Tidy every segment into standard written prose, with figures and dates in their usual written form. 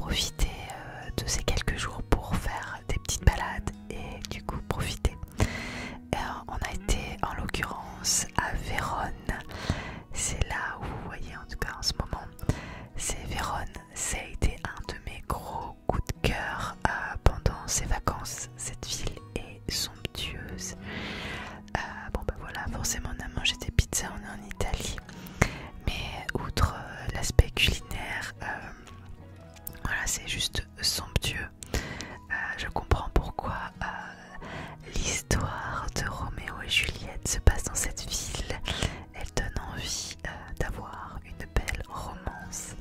profité de ces quelques jours pour faire des petites balades et du coup profiter. On a été en l'occurrence à Vérone. C'est là où vous voyez en tout cas en ce moment, c'est Vérone. Ça a été un de mes gros coups de cœur pendant ces vacances. Cette ville est somptueuse. Bon bah voilà, forcément on a mangé des pizzas, on est en Italie. Mais outre l'aspect culinaire, voilà, c'est juste somptueux. Je comprends pourquoi l'histoire de Roméo et Juliette se passe dans cette ville. Elle donne envie d'avoir une belle romance.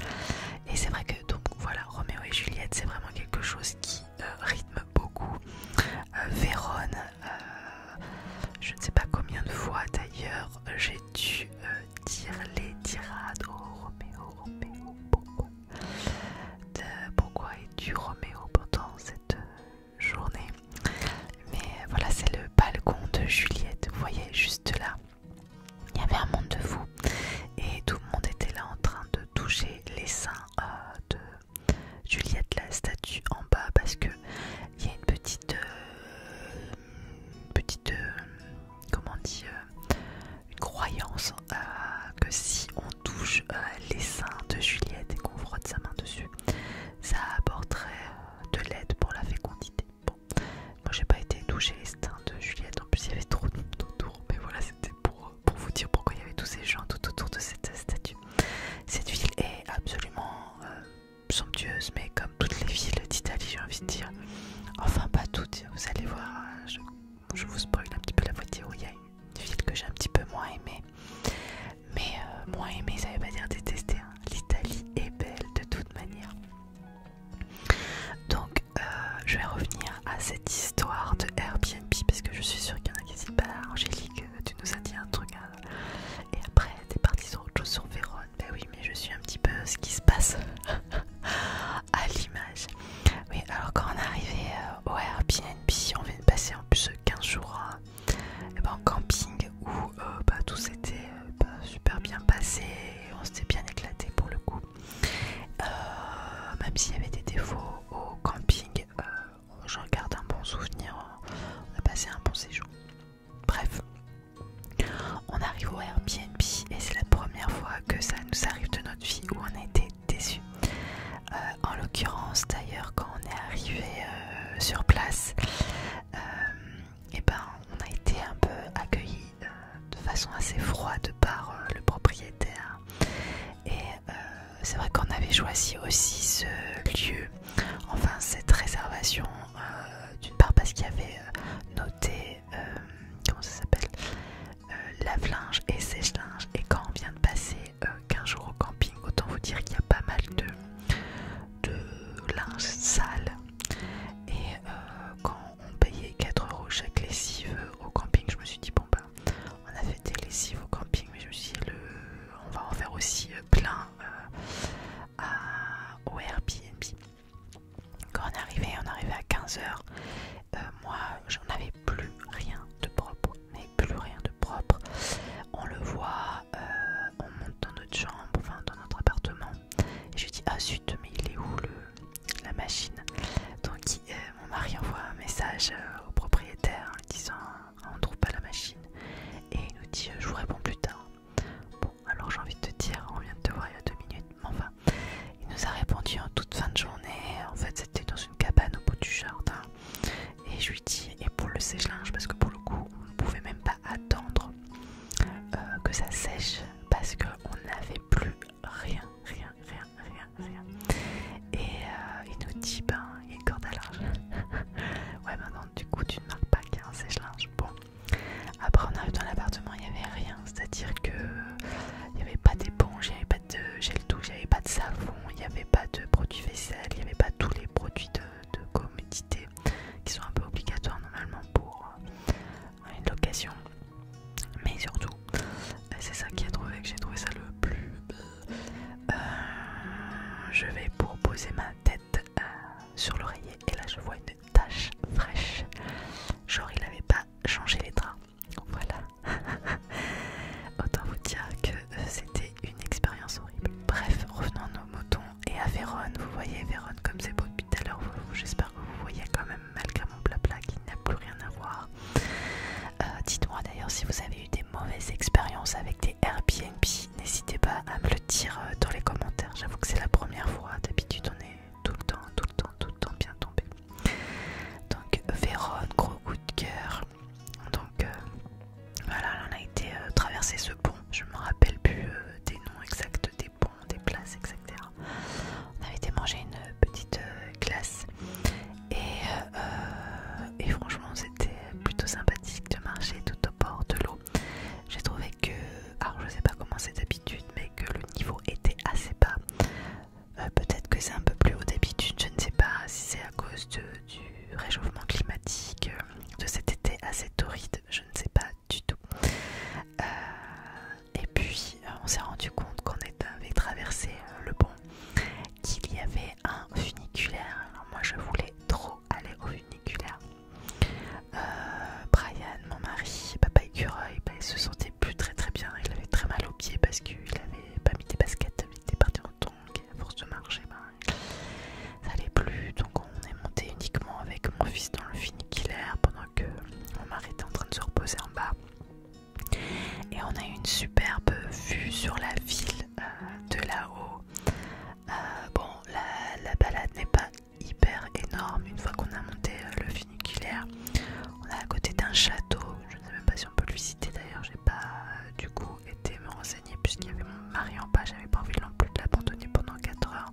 Et c'est vrai que donc voilà, Roméo et Juliette, c'est vraiment quelque chose qui rythme beaucoup. Vérone, je ne sais pas combien de fois d'ailleurs j'ai dû dire les tirades. Oh Roméo, pourquoi es-tu Roméo pendant cette journée? Mais voilà, c'est le balcon de Juliette, vous voyez juste là. Il y avait un monde de fous et tout le monde était là en train de toucher les seins de Juliette, la statue en bas, parce que il y a une petite comment on dit, une croyance que si on touche les seins de Juliette et qu'on frotte sa main dessus, ça apporterait de l'aide pour la fécondité. Bon, moi j'ai pas été toucher les seins de Juliette, en plus il y avait trop de monde autour, mais voilà, c'était pour vous dire pourquoi il y avait tous ces gens tout autour de cette statue. Cette ville est absolument somptueuse, mais comme toutes les villes d'Italie, j'ai envie de dire. Enfin pas toutes, vous allez voir, je vous spoil un petit peu la vidéo, il y a une ville que j'ai un petit peu moins aimée. Mais moins aimée, ça veut pas dire détester, hein. L'Italie est belle de toute manière. Donc je vais revenir à cette histoire de Airbnb, parce que je suis sûre qu'il y en a qui disent, bah Angélique, tu nous as dit un truc, hein. Et après t'es partie sur autre chose, sur Vérone. Ben oui, mais je suis un petit peu ce qui se passe à l'image. Oui, alors quand on est arrivé au Airbnb, on vient de passer en plus 15 jours en camping où tout s'était super bien passé, on s'était bien éclaté pour le coup. Même s'il y avait des défauts au camping, j'en garde un bon souvenir, on a passé un bon séjour. Bref, on arrive au Airbnb et c'est la première fois que ça nous arrive de notre vie où on a été déçus. En l'occurrence d'ailleurs, quand on est arrivé sur place, on a été un peu accueillis de façon assez froide par le propriétaire. Et c'est vrai qu'on avait choisi aussi ce lieu, enfin cette réservation, d'une part parce qu'il y avait noté, comment ça s'appelle, lave-linge et sèche-linge. Et quand on vient de passer 15 jours au camping, autant vous dire qu'il y a pas mal de linge sale. Et quand on payait 4 € chaque lessive au camping, je me suis dit bon bah on a fait des lessives au camping, mais je me suis dit on va en faire aussi plein au Airbnb. Quand on est arrivé à 15 h, moi j'en avais plus rien de propre, mais plus rien de propre. On le voit, on monte dans notre chambre, enfin dans notre appartement, et je lui dis ah zut, mais il est où la machine? Donc mon mari envoie un message au propriétaire en lui disant on trouve pas la machine, et il nous dit je vous réponds plus tard. Bon, alors j'ai envie de te dire, on vient de te voir il y a 2 minutes, mais enfin il nous a répondu en toute fin de journée. En fait c'était dans une cabane au bout du jardin, et je lui dis et pour le sèche-linge, parce que pour le coup on ne pouvait même pas attendre que ça sèche parce qu'on n'avait plus rien. Et il nous dit il y a une corde à linge. Ouais, maintenant du coup tu ne marques pas qu'il y a un sèche-linge. Bon, après on arrive dans l'appartement, il n'y avait rien, c'est-à-dire que il n'y avait pas d'éponge, il n'y avait pas de gel douche, il n'y avait pas de savon, il n'y avait pas de produits vaisselle, il n'y avait pas tous les produits de commodité qui sont un peu obligatoires normalement pour une location. Mais surtout, c'est ça que j'ai trouvé ça le plus. Je vais pour poser ma tête sur l'oreiller et là je vois une tache fraîche. Genre il n'avait pas changé les draps. Voilà. Autant vous dire que c'était une expérience horrible. Bref, revenons à nos moutons et à Vérone. Vous voyez Vérone comme c'est beau depuis tout à l'heure. J'espère que vous voyez quand même malgré mon blabla qui n'a plus rien à voir. Dites-moi d'ailleurs si vous avez eu des mauvaises expériences avec des Airbnb. N'hésitez pas à me le dire dans les commentaires. J'avoue que c'est la première fois. D'habitude on est tout le temps bien tombé. Donc Vérone, gros coup de cœur. Donc voilà, on a été traverser ce pont. Je me rappelle plus des noms exacts des ponts, des places, etc. On avait été manger une petite glace et franchement c'était plutôt sympathique de marcher tout au bord de l'eau. J'ai trouvé que, alors je sais pas comment c'est d'habitude, mais que le niveau était assez bas. Peut-être que c'est un peu plus haut d'habitude, je ne sais pas si c'est à cause du réchauffement climatique, de cet été assez torride, je ne sais pas du tout. Et puis on s'est rendu compte qu'on avait traversé le pont, qu'il y avait un funiculaire. Alors moi je voulais trop aller au funiculaire. Brian, mon mari, papa écureuil, il se sentait plus très bien. Il avait très mal aux pieds parce qu'il avait pas mis des baskets, il était parti en tongs et à force de marcher, ça allait plus. Donc on est monté uniquement avec mon fils dans le funiculaire pendant que mon mari était en train de se reposer en bas. Et on a eu une superbe vue sur la ville de là-haut. Bon, la balade n'est pas hyper énorme. Une fois qu'on a monté le funiculaire, on est à côté d'un château. Je ne sais même pas si on peut le visiter d'ailleurs. J'ai pas du coup été me renseigner puisqu'il y avait mon mari en bas. J'avais pas envie non plus de l'abandonner pendant 4 heures.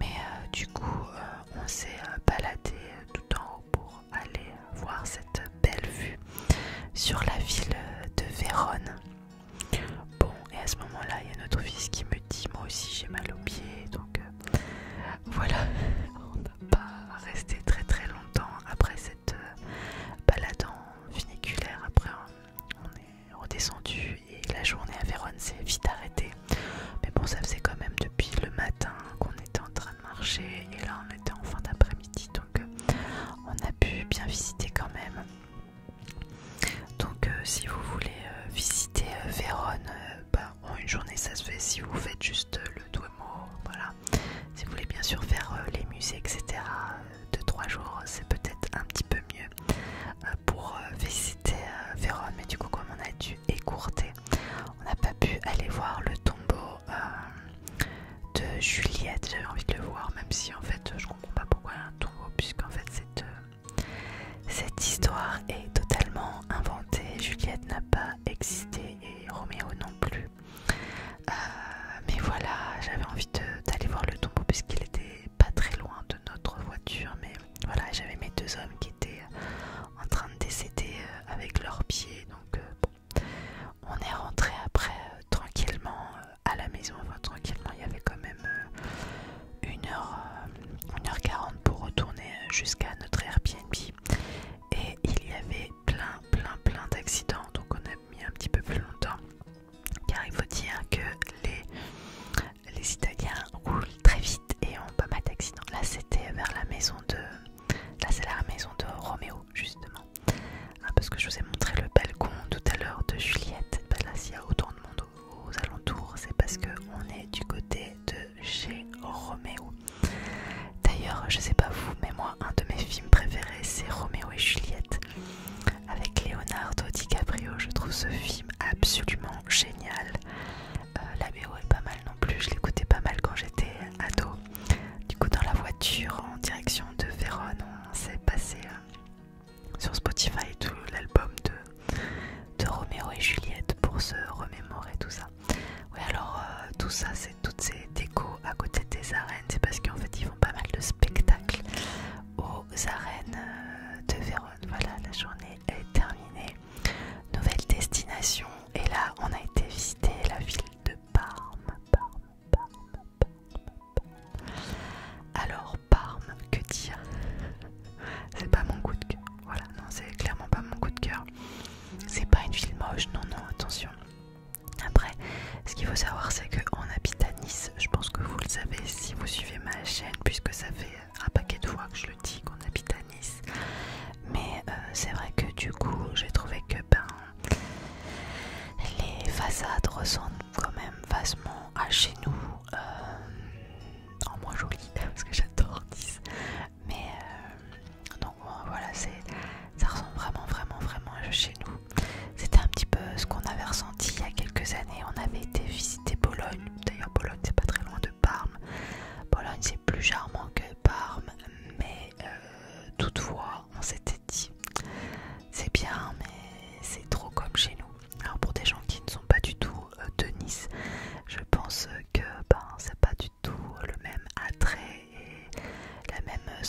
Mais du coup, on s'est baladé tout en haut pour aller voir cette belle vue sur la ville de Vérone. Bon, et à ce moment-là, il y a notre fils qui me dit moi aussi j'ai mal aux pieds, donc voilà, on n'a pas resté très longtemps après cette balade en funiculaire. Après on est redescendu et la journée à Vérone s'est vite arrêtée. Mais bon, ça faisait quand même depuis le matin qu'on était en train de marcher et là on était en fin d'après-midi, donc on a pu bien visiter quand même. Donc si vous voulez visiter Vérone, en une journée ça se fait si vous faites juste le Duomo, voilà. Si vous voulez bien sûr faire les musées, etc. De 3 jours, c'est peut-être un petit peu mieux pour visiter Vérone. Mais du coup, comme on a dû écourter, on n'a pas pu aller voir le tombeau de Juliette. J'avais envie de le voir, même si en fait je comprends pas pourquoi il y a un tombeau, puisqu'en fait cette histoire est totalement inventée. Juliette n'a pas existé et Roméo non plus. Mais voilà, j'avais envie d'aller voir le tombeau puisqu'il était pas très loin de notre voiture. Mais voilà, j'avais mes 2 hommes qui étaient en train de décéder avec leurs pieds. Donc bon, on est rentré après tranquillement à la maison. Enfin tranquillement, il y avait quand même 1h40 pour retourner jusqu'à notre Airbnb. Et il y avait plein d'accidents, donc on a mis un petit peu plus longtemps car il faut dire que les Italiens roulent très vite et ont pas mal d'accidents. Là c'était vers la maison de... Là c'est la maison de Roméo justement, parce que je vous ai montré le balcon tout à l'heure de Juliette. Là s'il y a autant de monde aux alentours, c'est parce qu'on est du côté de chez Roméo. D'ailleurs je sais pas vous, mais moi un de mes films préférés c'est Roméo et Juliette avec Leonardo DiCaprio. Je trouve ce film absolument génial. La BO est pas mal non plus, je l'écoutais pas mal quand j'étais ado. Du coup dans la voiture en direction de Vérone, on s'est passé sur Spotify tout l'album de Roméo et Juliette pour se remémorer tout ça. Oui, alors tout ça, c'est toutes ces décos à côté des arènes, c'est parce qu'en fait ils font pas mal de spectacles aux arènes de Vérone. Voilà, la journée est terminée. Nouvelle destination. Et là, on a été visiter la ville de Parme. Alors, Parme, que dire? C'est pas mon coup de cœur. Voilà, non, c'est clairement pas mon coup de cœur. C'est pas une ville moche, non, attention. Après, ce qu'il faut savoir, c'est qu'on habite à Nice. Je pense que vous le savez si vous suivez ma chaîne, puisque ça fait un paquet de fois que je le dis qu'on habite à Nice. Mais c'est vrai que du coup, j'ai trouvé que les façades ressemblent quand même vachement à chez nous, en moins joli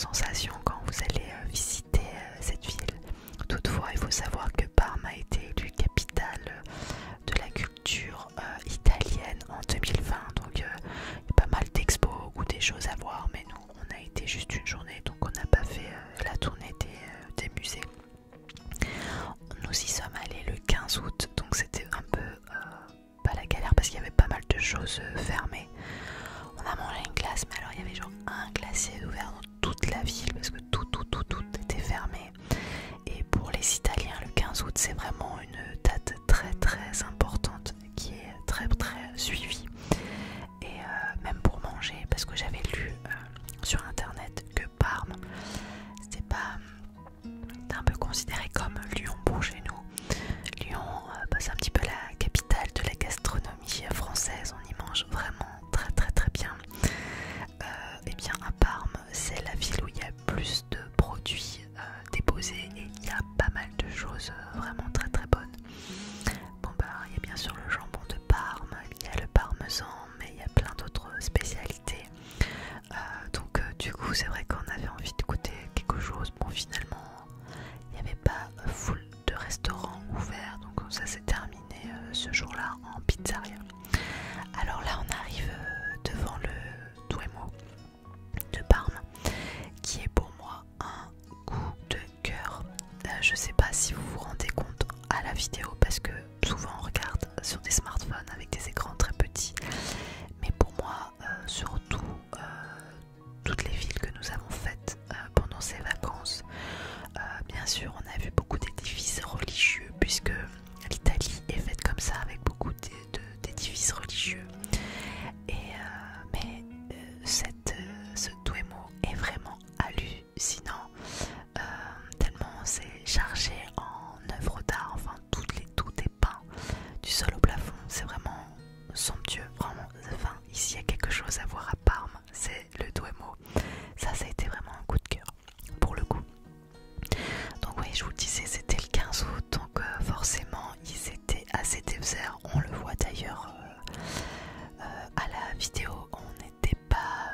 sensation quand vous allez visiter cette ville. Toutefois, il faut savoir que Parme a été élue capitale de la culture italienne en 2020, donc il y a pas mal d'expos ou des choses à voir, mais nous on a été juste une journée, donc on n'a pas fait la tournée des musées. Nous y sommes allés le 15 août, donc c'était un peu pas la galère parce qu'il y avait pas mal de choses fermées. On a mangé une glace, mais alors il y avait genre un glacier ouvert dans toute la ville parce que tout était fermé. Et pour les Italiens, le 15 août c'est vraiment une date très importante qui est très suivie. Et même pour manger, parce que j'avais lu sur internet que Parme c'était pas un peu considéré comme Lyon pour chez nous. Lyon c'est un petit peu la capitale de la gastronomie française, on y mange vraiment très bien. Et bien à Parme c'est la ville où il y a plus de produits déposés et il y a pas mal de choses vraiment très bonnes. Bon il y a bien sûr le jambon de Parme, il y a le parmesan, mais il y a plein d'autres spécialités. Donc du coup c'est vrai qu'on avait envie de goûter quelque chose. Bon finalement il n'y avait pas full de restaurants ouverts, donc ça s'est terminé ce jour-là en pizzeria. Alors là on arrive devant le Duomo de Parme, qui est pour moi un coup de cœur. Je sais pas si vous vous rendez compte à la vidéo, parce que souvent on regarde sur des smartphones avec des écrans très petits, mais pour moi surtout toutes les villes que nous avons faites pendant ces vacances, bien sûr on a vu beaucoup d'édifices religieux, puisque l'Italie est faite comme ça, avec beaucoup d'édifices religieux. Mais ce Duomo est vraiment hallucinant, tellement c'est chargé en œuvres d'art, enfin tout est peint du sol au plafond, c'est vraiment somptueux, vraiment. Enfin, ici il y a quelque chose à voir à Parme, c'est le Duomo. Ça a été vraiment un coup de cœur pour le coup. Donc oui, je vous le disais, c'était le 15 août, donc forcément ils étaient assez déserts. On le voit d'ailleurs à la vidéo, on n'était pas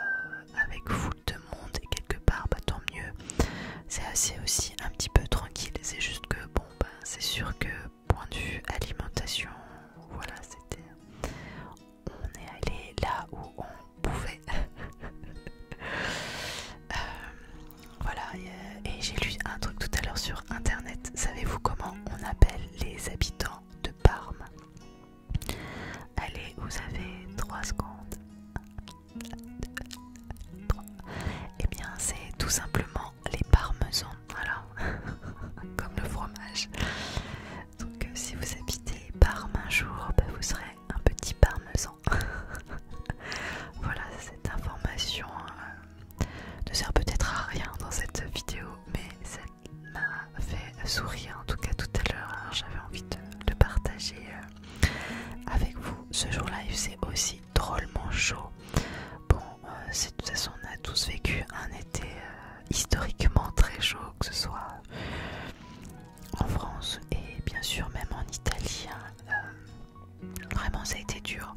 avec foule de monde, et quelque part tant mieux. C'est assez aussi un petit peu tranquille, c'est juste que bon c'est sûr que point de vue alimentation, voilà, c'était, on est allé là où on pouvait. Voilà, et j'ai lu un truc tout à l'heure sur internet. Savez-vous comment on appelle les habitants de Parme? Allez, vous avez 3 secondes. Eh bien c'est tout simplement les parmesans, voilà. Comme le fromage. Donc si vous habitez Parme un jour, vous serez un petit parmesan. Voilà, cette information ne sert peut-être à rien dans cette vidéo, mais ça m'a fait sourire en tout cas tout à l'heure. Alors j'avais envie de le partager avec vous. Ce jour-là il faisait aussi drôlement chaud. Bon, de toute façon on a tous vécu un été historiquement très chaud, que ce soit en France et bien sûr même en Italie. Vraiment ça a été dur.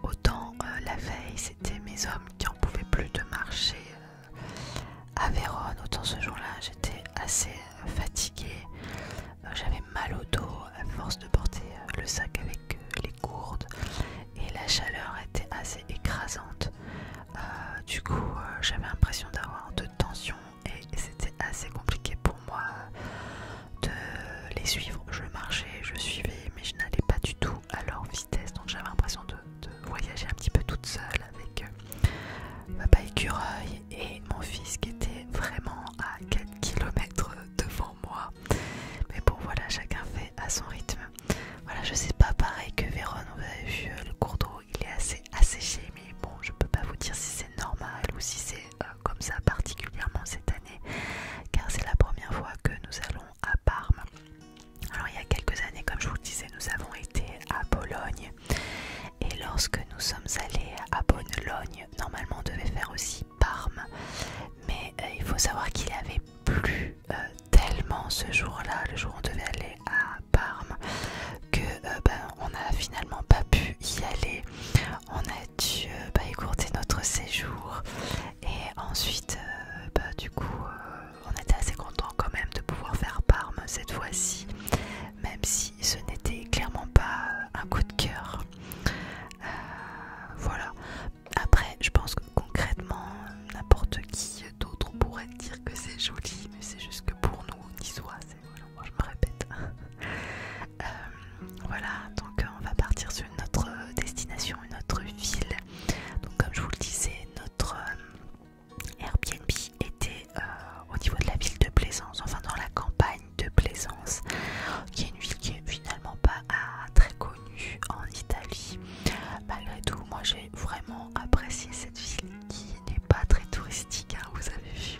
Autant la veille c'était mes hommes qui en pouvaient plus de marcher à Vérone, autant ce jour-là j'étais assez fatiguée. J'avais mal au dos à force de porter le sac avec les gourdes, et la chaleur était assez écrasante. Du coup j'avais l'impression d'avoir de tension, et c'était assez compliqué pour moi de les suivre. Je marchais, je suivais, mais je n'allais pas du tout à leur vitesse, donc j'avais l'impression de voyager un petit peu toute seule avec papa écureuil et mon fils qui était vraiment à 4 km devant moi. Mais bon voilà, chacun fait à son rythme. Voilà, je sais pas, pareil que Vérone, vous avez vu le cours d'eau, il est assez asséché, mais bon je peux pas vous dire si c'est normal ou si c'est comme ça particulièrement cette année, car c'est la première fois que nous allons à Parme. Alors n'importe qui d'autre pourrait dire que c'est joli, mais c'est juste que pour nous, niçois, voilà, moi je me répète. Voilà, donc on va partir sur une autre destination, une autre ville. Donc comme je vous le disais, notre Airbnb était au niveau de la ville de Plaisance, enfin dans la campagne de Plaisance, qui est une ville qui est finalement pas très connue en Italie. Malgré tout, moi j'ai vraiment apprécié cette ville qui n'est pas très touristique, hein. Vous avez vu,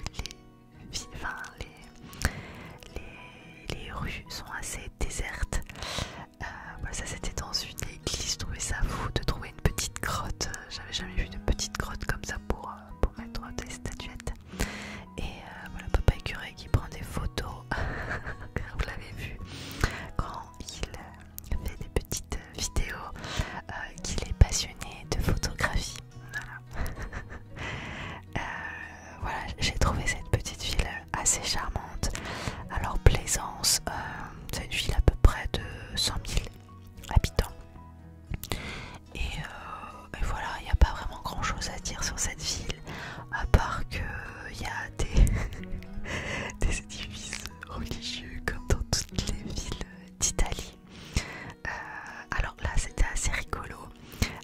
les rues sont assez désertes. Voilà, ça c'était dans une église, je trouvais ça fou de trouver une petite grotte. J'avais jamais vu de petite grotte comme ça pour mettre des statuettes. Et voilà, papa écureuil qui prend des photos. Vous l'avez vu quand il fait des petites vidéos, qu'il est passionné de photographie. Voilà. Voilà, j'ai trouvé cette petite ville assez charmante. Alors Plaisance, c'est une ville à peu près de 100 000 habitants. Et voilà, il n'y a pas vraiment grand chose à dire sur cette ville, à part qu'il y a des édifices religieux comme dans toutes les villes d'Italie. Alors là, c'était assez rigolo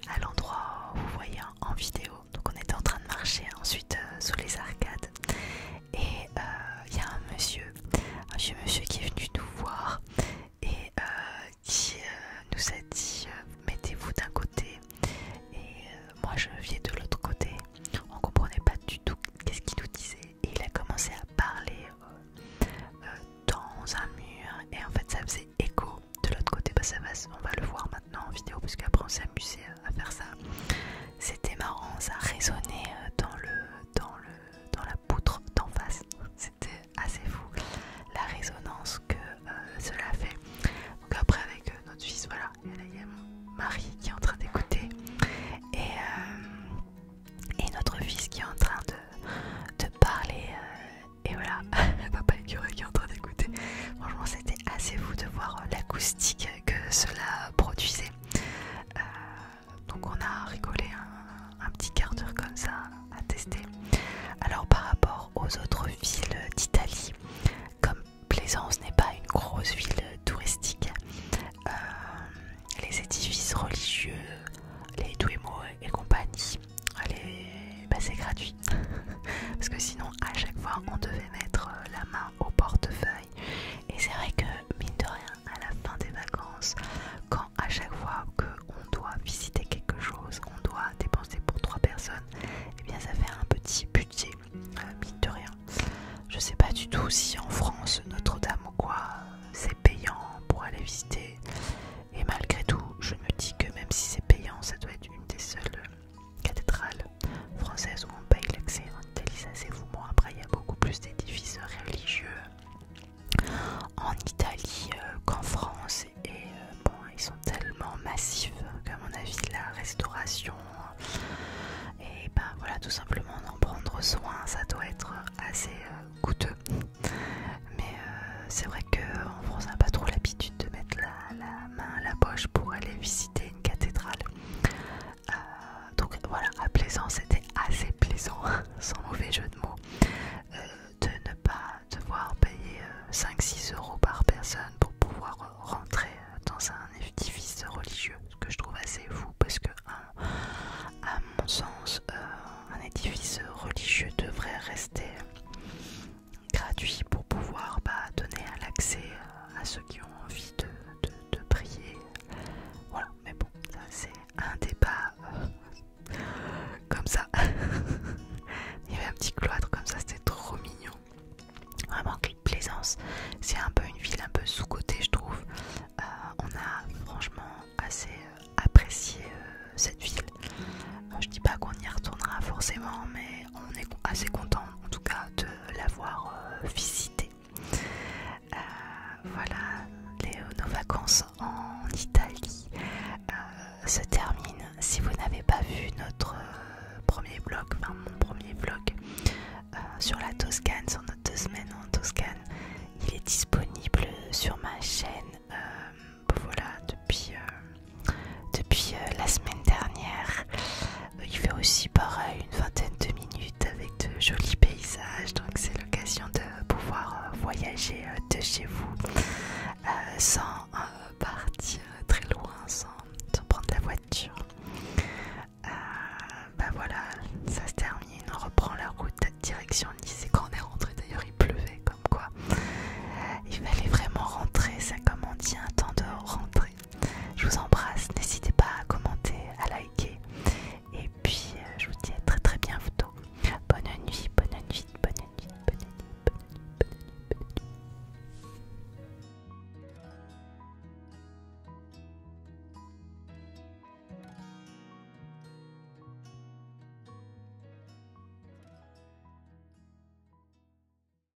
à l'endroit où vous voyez en vidéo. Donc on était en train de marcher ensuite sous les arcades. Et il y a un monsieur qui est venu nous voir et qui nous a dit mettez-vous d'un côté et moi je viens de l'autre côté. On comprenait pas du tout qu'est-ce qu'il nous disait et il a commencé à parler dans un mur et en fait ça faisait écho de l'autre côté. Bah, on va le voir maintenant en vidéo parce qu'après on s'est amusé à faire ça. C'était marrant, ça résonnait dans la poutre d'en face. C'était assez fou la résonance que cela fait. Donc après avec notre fils, voilà, il y a mon mari qui est en train d'écouter et notre fils qui est en train de parler et voilà, papa écureuil qui est en train d'écouter. Franchement c'était assez fou de voir l'acoustique que cela produisait. Donc on a rigolé un petit quart d'heure comme ça à tester. Alors par rapport aux autres villes d'Italie, comme Plaisance n'est pas une grosse ville touristique, les édifices religieux, les Duomo et compagnie, c'est gratuit. Parce que sinon à chaque fois on devait mettre la main au portefeuille. Et c'est vrai que mine de rien, à la fin des vacances, quand à chaque fois qu'on doit visiter quelque chose, on doit dépenser pour 3 personnes, et bien ça fait un petit budget, mine de rien. Je sais pas du tout si en France, Notre-Dame ou quoi, c'est payant pour aller visiter. Et malgré tout, je me dis que même si c'est payant, ça doit être une des seules cathédrales françaises où on paye l'accès. En Italie, ça c'est fou. Bon, après, il y a beaucoup plus d'édifices religieux en Italie qu'en France. Et bon, ils sont tellement massifs qu'à mon avis, la restauration et ben voilà, tout simplement d'en prendre soin, ça doit être assez coûteux. Mais c'est vrai qu'en France, on n'a pas trop l'habitude de mettre la main à la poche pour aller visiter une cathédrale. Donc voilà, à Plaisance, c'était assez plaisant, sans mauvais jeu de mots, de ne pas devoir payer 5-6 € par personne pour pouvoir rentrer dans un édifice religieux, ce que je trouve assez fou parce que à mon sens un édifice religieux devrait rester gratuit pour pouvoir donner l'accès à ceux qui ont envie de prier. Voilà, mais bon, ça c'est un débat comme ça. Il y avait un petit cloître comme ça, c'était trop mignon. Vraiment, Plaisance, c'est un peu une ville un peu sous-cotée, je trouve. On a franchement assez apprécié cette ville. Je dis pas qu'on y retournera forcément, mais on est assez content en tout cas de l'avoir visité. Voilà, nos vacances en Italie se terminent. Si vous n'avez pas vu notre premier vlog, enfin mon premier vlog sur la Toscane,